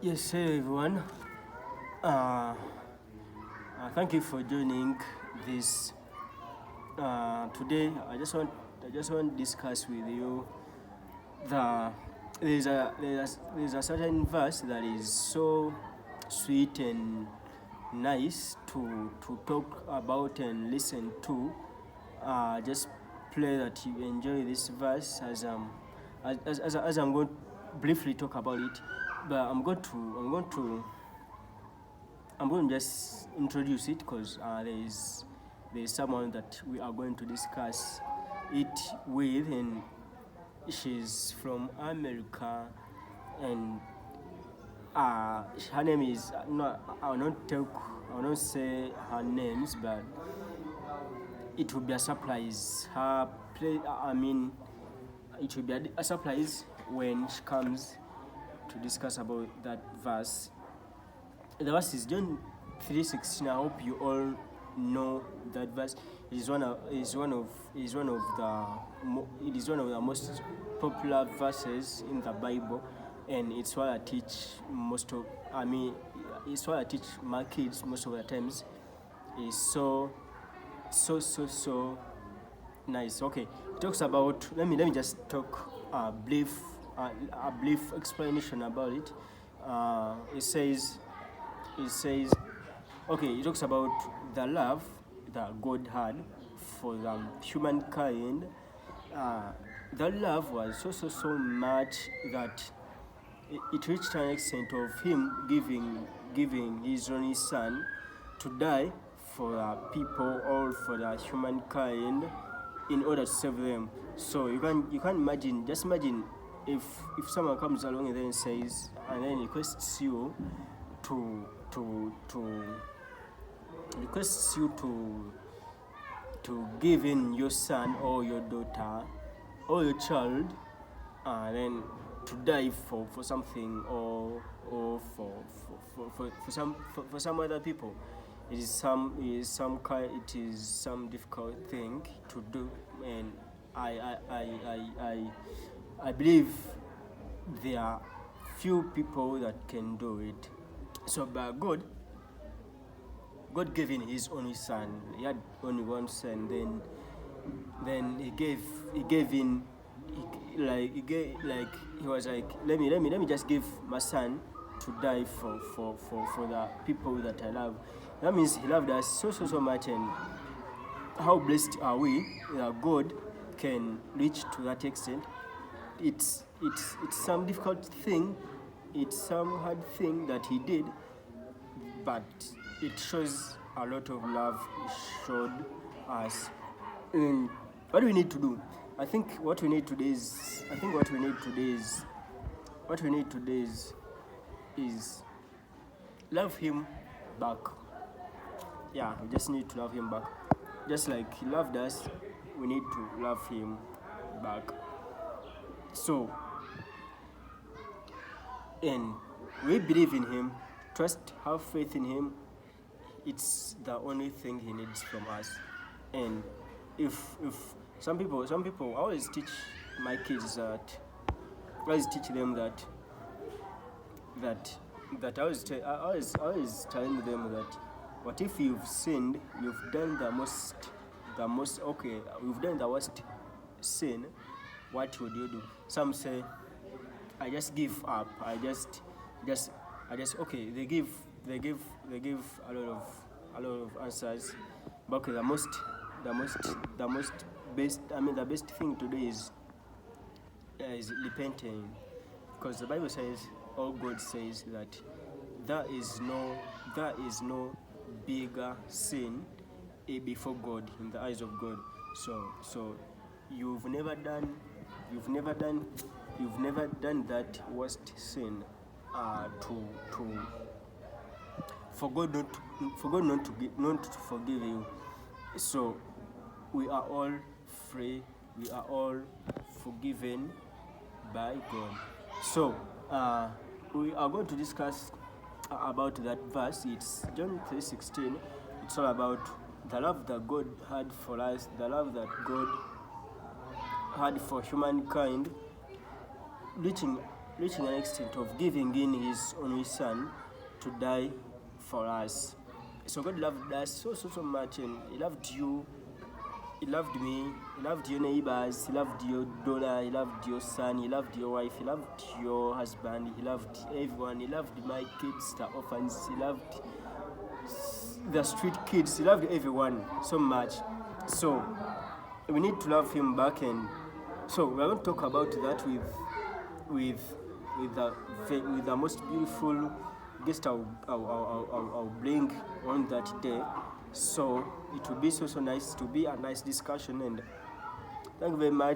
Yes, hey everyone. Uh, Thank you for joining this. Today, I just want to discuss with you the there's a certain verse that is so sweet and nice to talk about and listen to. Just pray that you enjoy this verse as I'm going to briefly talk about it, but I'm going to just introduce it because there is someone that we are going to discuss it with, and she's from America, and her name is not. I will not say her names, but it will be a surprise. It will be a surprise when she comes to discuss about that verse. The verse is John 3:16. I hope you all know that verse. It is one of the most popular verses in the Bible, and it's what I teach it's what I teach my kids most of the times. It's so nice. Okay, it talks about. Let me just talk a brief explanation about it. It says, okay, it talks about the love that God had for the humankind. The love was so much that it reached an extent of him giving his only son to die for the people or for the humankind in order to save them. So you can imagine, just imagine if someone comes along and then requests you to requests you to give in your son or your daughter or your child, then to die for something or for some other people. It is some difficult thing to do, and I believe there are few people that can do it. So, but God gave in His only Son. He had only one Son. Then He gave in. He was like, let me just give my Son to die for the people that I love. That means He loved us so much, and how blessed are we that God can reach to that extent. It's some difficult thing. It's some hard thing that He did, but it shows a lot of love He showed us. And what do we need to do? I think what we need today is love Him back. Yeah, we just need to love Him back. Just like He loved us, we need to love Him back. So, and we believe in Him, trust, have faith in Him. It's the only thing He needs from us. And if some people, I always teach my kids I always telling them that what if you've sinned, you've done you've done the worst sin, what would you do? Some say, I just give up. I just okay. They give a lot of answers. But okay, the best thing to do is repenting, because the Bible says, or God says that there is no bigger sin before God, in the eyes of God. So you've never done that worst sin for God not to forgive you. So we are all free, we are all forgiven by God. So we are going to discuss about that verse. It's John 3:16. It's all about the love that God had for us, the love that God had for humankind, reaching reaching an extent of giving in his only son to die for us. So God loved us so much, and he loved you, he loved me, he loved your neighbors, he loved your daughter, he loved your son, he loved your wife, he loved your husband, he loved everyone, he loved my kids, the orphans, he loved the street kids, he loved everyone so much. So we need to love him back, and so we're going to talk about that with the most beautiful guest I'll bring on that day. So it will be so nice to be a nice discussion, and thank you very much.